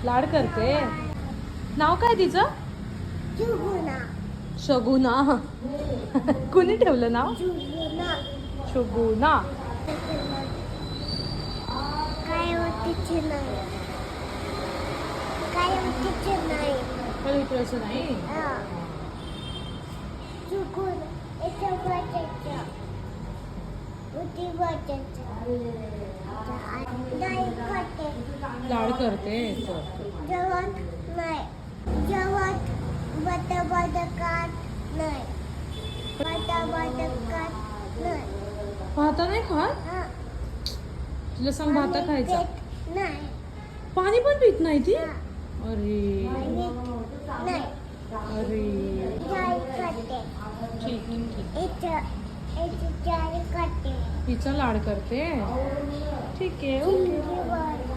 लाड करते. नाव काय तिचं? शगुना. कुणी ठेवलं नाव? शगुना. काय विचारायचं नाही. लाड करते. जेवत नाही. जेवत बटाबटकात नाही. बटाबटकात नाही. भाता नाही खात? तुला सांग भाता खायचा. नाही. पाणी पण पित नाही ती? हा. अरे नाही. अरे जाई खाते. ठीक ठीक. इथं जाई खाते. तिचा लाड करते. ठीक आहे. ओके. चिंचीवर.